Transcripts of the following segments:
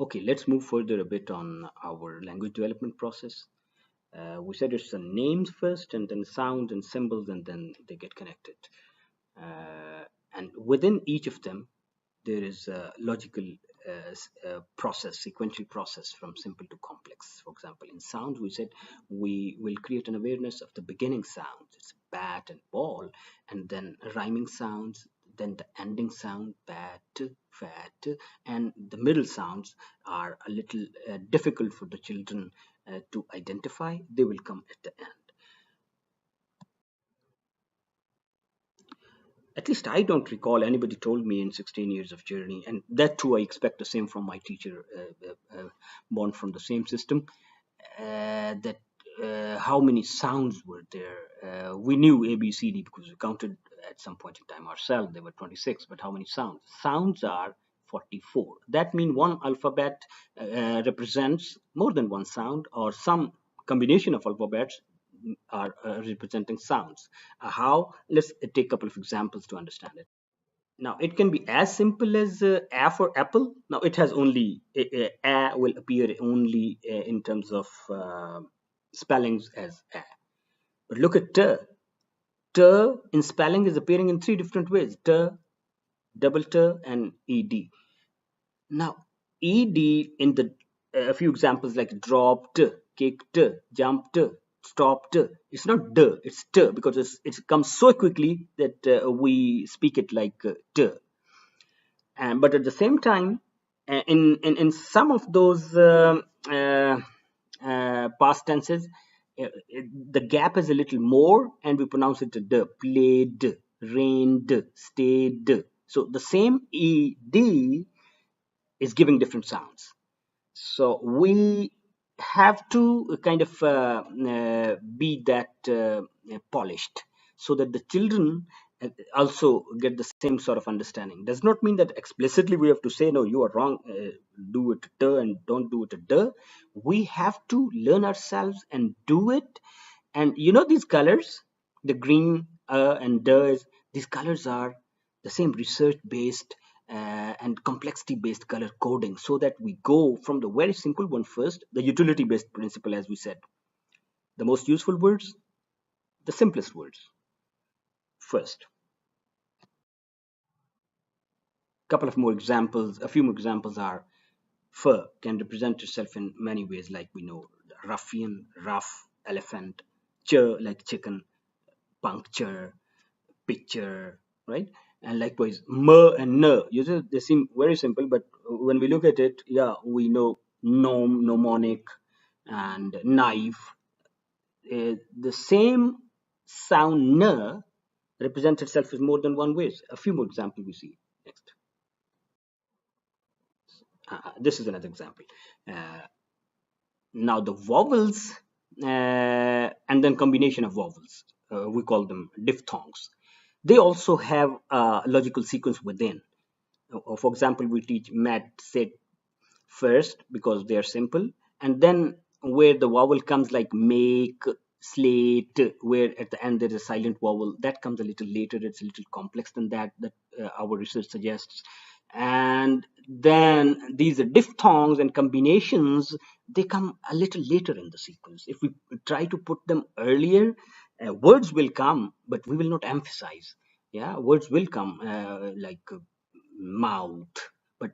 Okay, let's move further a bit on our language development process. We said it's the names first, and then sounds and symbols, and then they get connected. And within each of them, there is a logical process, sequential process from simple to complex. For example, in sounds, we said we will create an awareness of the beginning sounds. It's bat and ball, and then rhyming sounds, then the ending sound, bat, fat, and the middle sounds are a little difficult for the children to identify. They will come at the end. At least I don't recall anybody told me in 16 years of journey, and that too I expect the same from my teacher, born from the same system, that how many sounds were there. We knew A, B, C, D because we counted at some point in time ourselves. There were 26, but how many sounds? Sounds are 44. That means one alphabet represents more than one sound, or some combination of alphabets are representing sounds. How? Let's take a couple of examples to understand it. Now, it can be as simple as A for apple. Now, it has only A will appear only in terms of spellings as A. But look at T. T in spelling is appearing in three different ways: T, double T, and ed. Now, ed in the a few examples like dropped, kicked, jumped, stopped. It's not d, it's t because it comes so quickly that we speak it like t. But at the same time, in some of those past tenses, the gap is a little more, and we pronounce it d. Played, rained, stayed. So the same ed is giving different sounds. So we have to kind of be that polished so that the children also get the same sort of understanding. Does not mean that explicitly we have to say, no, you are wrong, do it t and don't do it d. We have to learn ourselves and do it. And you know these colors, the green and these colors are the same research based and complexity based color coding, so that we go from the very simple one first, the utility based principle, as we said, the most useful words, the simplest words first. Couple of more examples, a few more examples are: fur can represent itself in many ways, like we know, ruffian, rough, elephant, like chicken, puncture, picture, right? And likewise, and n. They seem very simple, but when we look at it, yeah, we know gnome, mnemonic, and knife. The same sound n represents itself in more than one ways. A few more examples we see next. This is another example. Uh, Now the vowels and then combination of vowels, we call them diphthongs. They also have a logical sequence within. For example, we teach met, sit first because they are simple, and then where the vowel comes like make, slate, where at the end there is a silent vowel, that comes a little later. It's a little complex than that our research suggests. And then these diphthongs and combinations, they come a little later in the sequence. If we try to put them earlier, words will come, but we will not emphasize. Yeah, words will come like mouth, but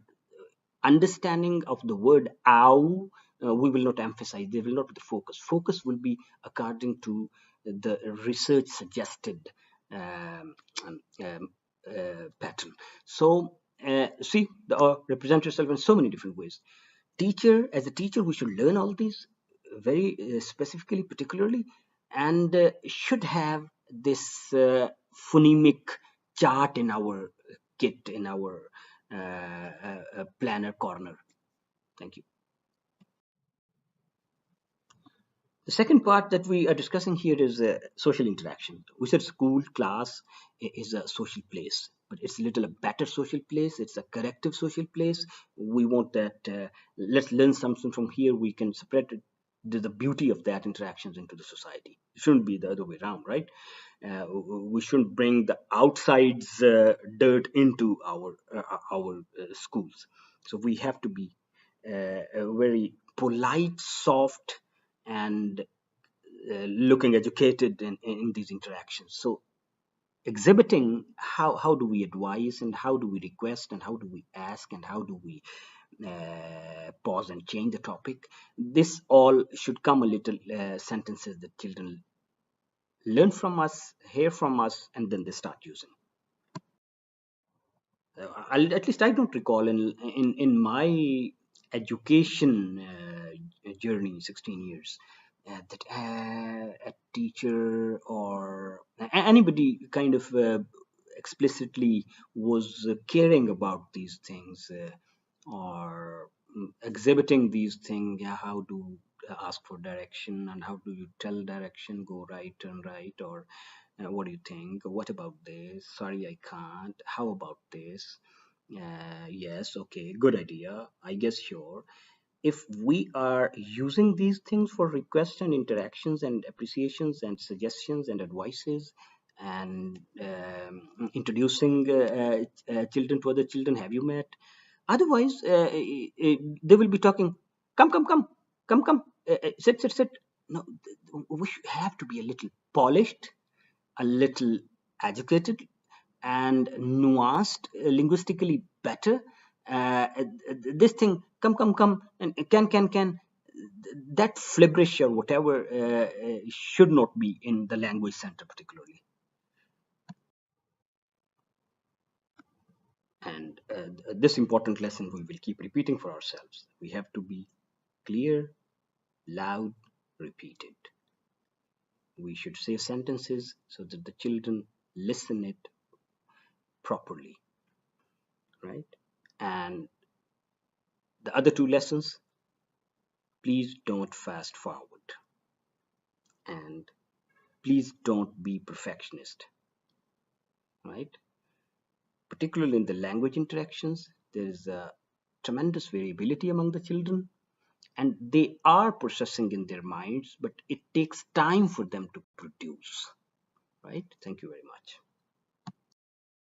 understanding of the word ow, we will not emphasize. They will not be the focus. Focus will be according to the research suggested um, pattern. So see, the represent yourself in so many different ways. As a teacher, we should learn all these very specifically, particularly, and should have this phonemic chart in our kit, in our planner corner. Thank you. The second part that we are discussing here is social interaction. We said school, class is a social place, but it's a little a better social place. It's a corrective social place. We want that. Let's learn something from here. We can spread it, the beauty of that interactions into the society. It shouldn't be the other way around, right? We shouldn't bring the outside's dirt into our schools. So we have to be very polite, soft, and looking educated in these interactions. So exhibiting, how do we advise, and how do we request, and how do we ask, and how do we pause and change the topic, this all should come a little sentences that children learn from us, hear from us, and then they start using. At least I don't recall in my education journey, 16 years, that a teacher or anybody kind of explicitly was caring about these things, or exhibiting these things. Yeah, how to ask for direction, and how do you tell direction, go right, turn right, or what do you think? What about this? Sorry, I can't. How about this? Yes, okay, good idea. I guess, sure. If we are using these things for requests and interactions and appreciations and suggestions and advices, and introducing children to other children, have you met? Otherwise, they will be talking, come, come, come, come, come, sit, sit, sit. No, we have to be a little polished, a little educated, and nuanced, linguistically better. This thing, come, come, come, and can, that flibrish or whatever should not be in the language center particularly. And this important lesson we will keep repeating for ourselves. We have to be clear, loud, repeated. We should say sentences so that the children listen it properly, right? And the other two lessons, please don't fast forward, and please don't be perfectionist, right? Particularly in the language interactions, there is a tremendous variability among the children, and they are processing in their minds, but it takes time for them to produce, right? Thank you very much.